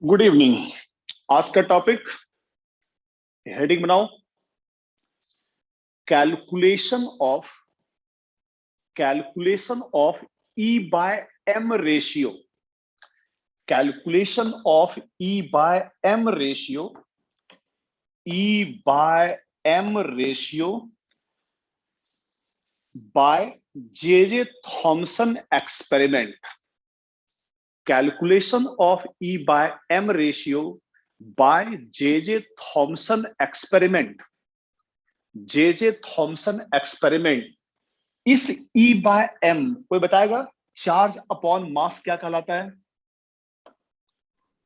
Good evening. आज का topic, heading बनाओ, calculation of E by M ratio. Calculation of E by M ratio, E by M ratio by J Thomson experiment. Calculation of E by M ratio by J Thomson experiment. J Thomson experiment. इस E by M कोई बताएगा charge upon मास क्या कहलाता है?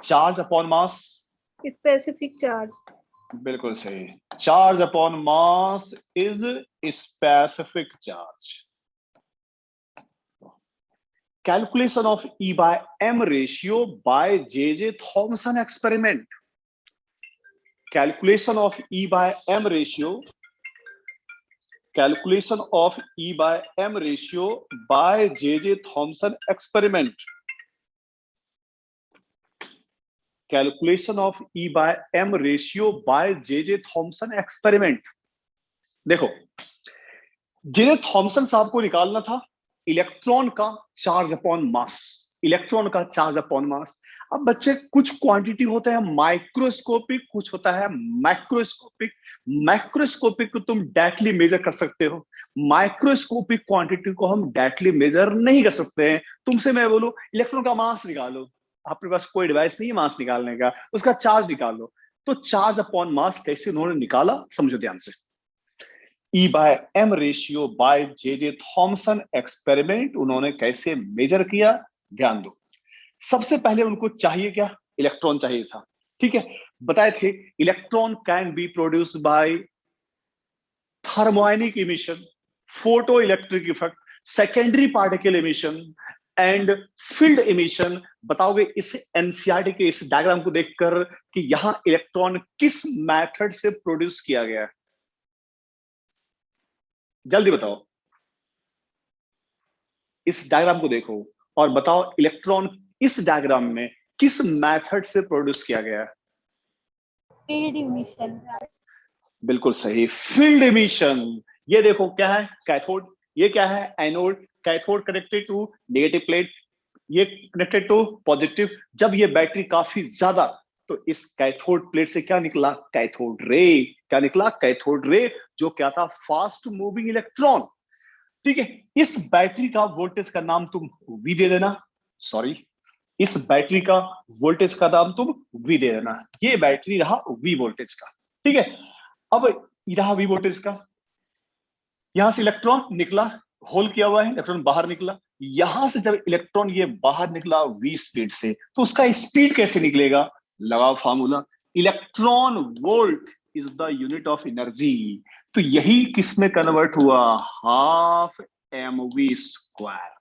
Charge upon mass, specific charge. बिल्कुल सही। Charge upon mass is specific charge. Calculation of E by M ratio by J Thomson experiment. Calculation of E by M ratio, calculation of E by M ratio by J.J. Thomson experiment. Calculation of E by M ratio by J.J. Thomson experiment. देखो, J.J. Thompson साहब को निकालना था electron का charge upon मास। Electron का charge upon मास। अब बच्चे, कुछ क्वांटिटी होता है माइक्रोस्कोपिक, कुछ होता है मैक्रोस्कोपिक। मैक्रोस्कोपिक को तुम डायरेक्टली मेजर कर सकते हो, माइक्रोस्कोपिक क्वांटिटी को हम डायरेक्टली मेजर नहीं कर सकते हैं। तुमसे मैं बोलूं इलेक्ट्रॉन का मास निकालो, आपके पास कोई डिवाइस नहीं है मास निकालने का, उसका चार्ज निकालो। तो चार्ज अपॉन मास कैसे उन्होंने निकाला, समझो ध्यान से। E by M ratio by J Thomson experiment उन्होंने कैसे मेजर किया, ध्यान दो। सबसे पहले उनको चाहिए क्या? इलेक्ट्रॉन चाहिए था, ठीक है। बताए थे electron can be produce by thermionic emission, photo electric effect, secondary particle emission and field emission. बताओगे इस एनसीईआरटी के इस डायग्राम को देखकर कि यहां इलेक्ट्रॉन किस मेथड से प्रोड्यूस किया गया है? जल्दी बताओ, इस डायग्राम को देखो और बताओ इलेक्ट्रॉन इस डायग्राम में किस मेथड से प्रोड्यूस किया गया है? Field emission. बिल्कुल सही, फील्ड इमिशन। ये देखो क्या है, कैथोड। ये क्या है, anode. Cathode connected to negative plate, ये कनेक्टेड टू पॉजिटिव। जब ये बैटरी काफी ज्यादा, तो इस कैथोड प्लेट से क्या निकला? Cathode ray. क्या निकला? कैथोड रे, जो क्या था? Fast moving electron. ठीक है। इस बैटरी का वोल्टेज का नाम तुम वी दे देना। सॉरी, इस बैटरी का वोल्टेज का नाम तुम वी दे देना। ये बैटरी रहा वी वोल्टेज का, ठीक है। अब रहा वी वोल्टेज का, यहां से इलेक्ट्रॉन निकला, होल किया हुआ है, इलेक्ट्रॉन बाहर निकला। यहां से जब इलेक्ट्रॉन ये बाहर निकला वी स्पीड से, तो उसका स्पीड कैसे निकलेगा? लगाओ formula, electron volt is the unit of energy. तो यही किस में कन्वर्ट हुआ? Half M V square.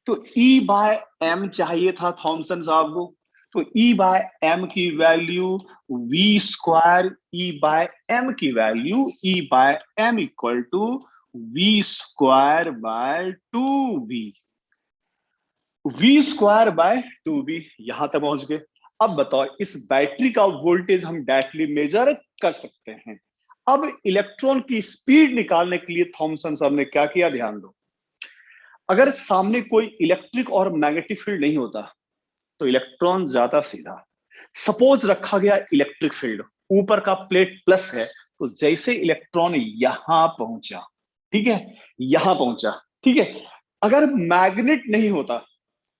तो ई बाय एम चाहिए था थॉमसन साहब को, तो ई बाय एम की value V square, E by M की value E by M equal to V square by two V. V square by two V, यहां तक पहुंच गए। अब बताओ, इस बैटरी का वोल्टेज हम डायरेक्टली मेजर कर सकते हैं। अब इलेक्ट्रॉन की स्पीड निकालने के लिए थॉमसन साहब ने क्या किया, ध्यान दो। अगर सामने कोई इलेक्ट्रिक और मैग्नेटिक फील्ड नहीं होता, तो इलेक्ट्रॉन ज्यादा सीधा। सपोज रखा गया इलेक्ट्रिक फील्ड, ऊपर का प्लेट प्लस है, तो जैसे इलेक्ट्रॉन यहां पहुंचा, ठीक है, यहां पहुंचा, ठीक है। अगर मैग्नेट नहीं होता,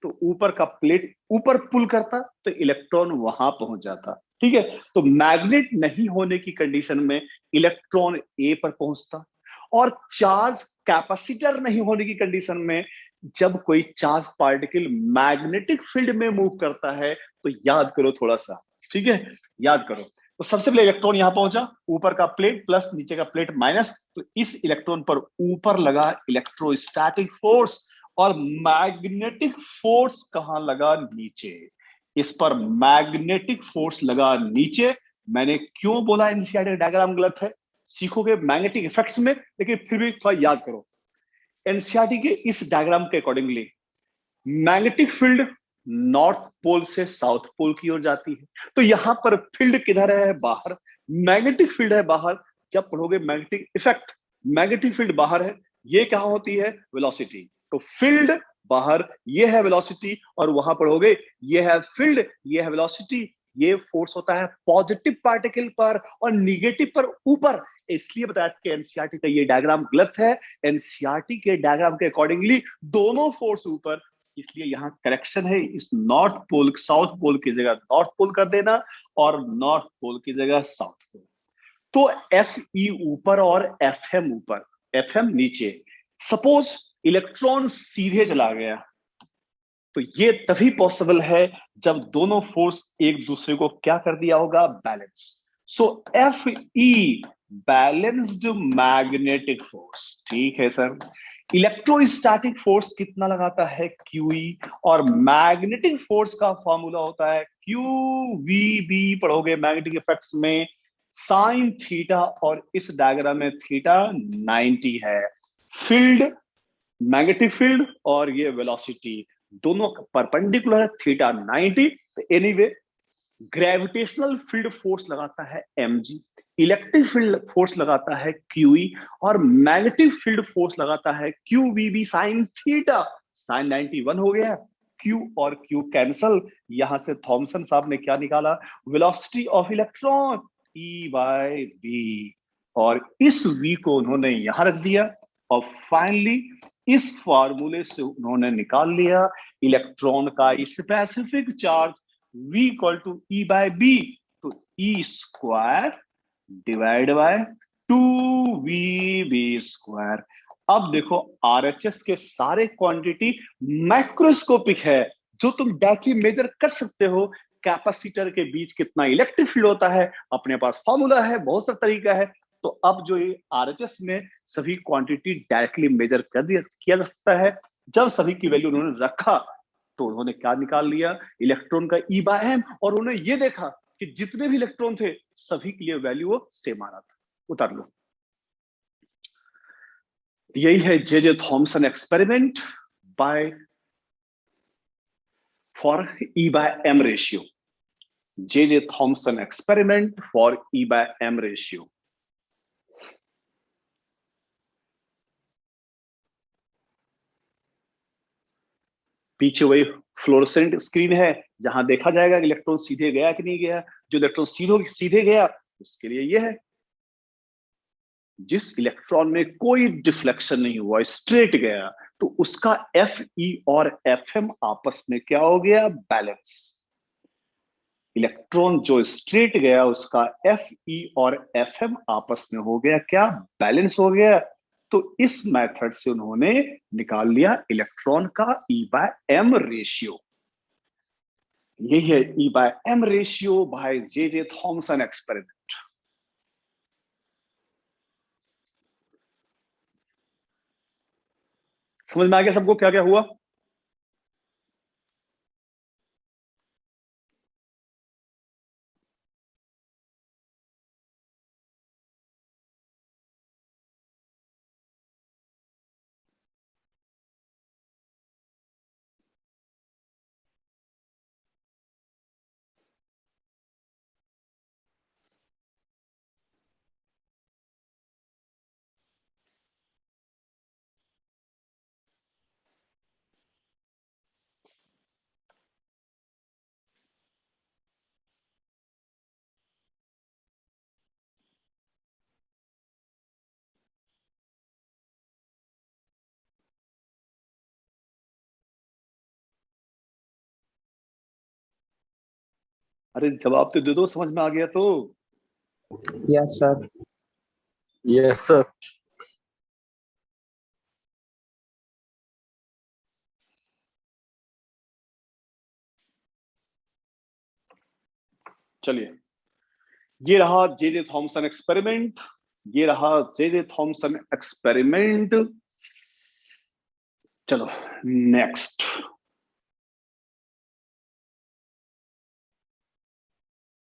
तो ऊपर का प्लेट ऊपर पुल करता, तो इलेक्ट्रॉन वहां पहुंच जाता, ठीक है। तो मैग्नेट नहीं होने की कंडीशन में इलेक्ट्रॉन ए पर पहुंचता, और चार्ज कैपेसिटर नहीं होने की कंडीशन में जब कोई चार्ज पार्टिकल मैग्नेटिक फील्ड में मूव करता है, तो याद करो थोड़ा सा, ठीक है, याद करो। तो सबसे पहले इलेक्ट्रॉन यहां पहुंचा, ऊपर का प्लेट प्लस, नीचे का प्लेट माइनस, तो इस इलेक्ट्रॉन पर ऊपर लगा इलेक्ट्रोस्टैटिक फोर्स, और मैग्नेटिक फोर्स कहां लगा? नीचे। इस पर मैग्नेटिक फोर्स लगा नीचे। मैंने क्यों बोला एनसीईआरटी डायग्राम गलत है? सीखोगे मैग्नेटिक इफेक्ट्स में, लेकिन फिर भी थोड़ा याद करो। एनसीईआरटी के इस डायग्राम के accordingly magnetic field north pole से साउथ पोल की ओर जाती है। तो यहां पर फील्ड किधर है? बाहर। मैग्नेटिक फील्ड है बाहर। जब पढ़ोगे मैग्नेटिक इफेक्ट, मैग्नेटिक फील्ड बाहर है, ये क्या होती है? वेलोसिटी। तो फील्ड बाहर, ये है वेलोसिटी, और वहां पढ़ोगे ये है फील्ड, ये है वेलोसिटी। ये फोर्स होता है पॉजिटिव पार्टिकल पर और निगेटिव पर ऊपर। इसलिए बताया कि एनसीईआरटी का ये डायग्राम गलत है। एनसीईआरटी के डायग्राम के अकॉर्डिंगली दोनों फोर्स ऊपर, इसलिए यहां करेक्शन है। इस नॉर्थ पोल, साउथ पोल की जगह नॉर्थ पोल कर देना और नॉर्थ पोल की जगह साउथ पोल। तो एफ ई ऊपर और एफ एम ऊपर, एफ एम नीचे। सपोज इलेक्ट्रॉन सीधे चला गया, तो ये तभी पॉसिबल है जब दोनों फोर्स एक दूसरे को क्या कर दिया होगा? Balance. So F E balanced magnetic force. ठीक है सर। इलेक्ट्रोस्टैटिक फोर्स कितना लगाता है? क्यूई। और मैग्नेटिक फोर्स का फॉर्मूला होता है क्यू वी बी। पढ़ोगे मैग्नेटिक इफेक्ट्स में साइन थीटा, और इस डायग्राम में थीटा 90 है। फील्ड, मैग्नेटिक फील्ड और ये वेलोसिटी दोनों परपेंडिकुलर है, theta 90। Anyway, gravitational field force लगाता है mg, इलेक्ट्रिक फील्ड फोर्स लगाता है QE, और मैग्नेटिक फील्ड फोर्स लगाता है QVB साइन थीटा। साइन 91 हो गया, Q और Q कैंसल। यहां से थॉमसन साहब ने क्या निकाला? वेलोसिटी ऑफ इलेक्ट्रॉन E/v, और इस V को उन्होंने यहां रख दिया, और फाइनली इस फार्मूले से उन्होंने निकाल लिया इलेक्ट्रॉन का specific charge V equal to E/b। तो E² डिवाइड बाय 2VB²। अब देखो RHS के सारे क्वांटिटी मैक्रोस्कोपिक है, जो तुम डायरेक्टली मेजर कर सकते हो। कैपेसिटर के बीच कितना इलेक्ट्रिक फील्ड होता है, अपने पास फॉर्मूला है, बहुत सा तरीका है। तो अब जो ये RHS में सभी क्वांटिटी डायरेक्टली मेजर कर दिया किया जा सकता है। जब सभी की वैल्यू उन्होंने रखा, तो उन्होंने क्या निकाल लिया? इलेक्ट्रॉन का E/m, और उन्होंने ये देखा कि जितने भी इलेक्ट्रॉन थे सभी के लिए वैल्यू वो सेम आ रहा था। उतार लो। यही है J Thomson experiment by for E/m ratio. J Thomson experiment for E/m ratio. पीछे वही फ्लोरोसेंट स्क्रीन है, जहां देखा जाएगा कि इलेक्ट्रॉन सीधे गया कि नहीं गया। जो इलेक्ट्रॉन सीधे गया उसके लिए यह है। जिस इलेक्ट्रॉन में कोई डिफ्लेक्शन नहीं हुआ, स्ट्रेट गया, तो उसका एफ ई और एफ एम आपस में क्या हो गया? बैलेंस। इलेक्ट्रॉन जो स्ट्रेट गया उसका एफ ई और एफ एम आपस में हो गया क्या? बैलेंस हो गया। तो इस मेथड से उन्होंने निकाल लिया इलेक्ट्रॉन का E/m रेशियो। यही है E/m ratio by J Thomson experiment. समझ में आ गया सबको क्या क्या हुआ? अरे जवाब तो दे दो, समझ में आ गया तो। Yes sir. Yes sir. चलिए, ये रहा जे थॉमसन एक्सपेरिमेंट, ये रहा जे थॉमसन एक्सपेरिमेंट। चलो नेक्स्ट।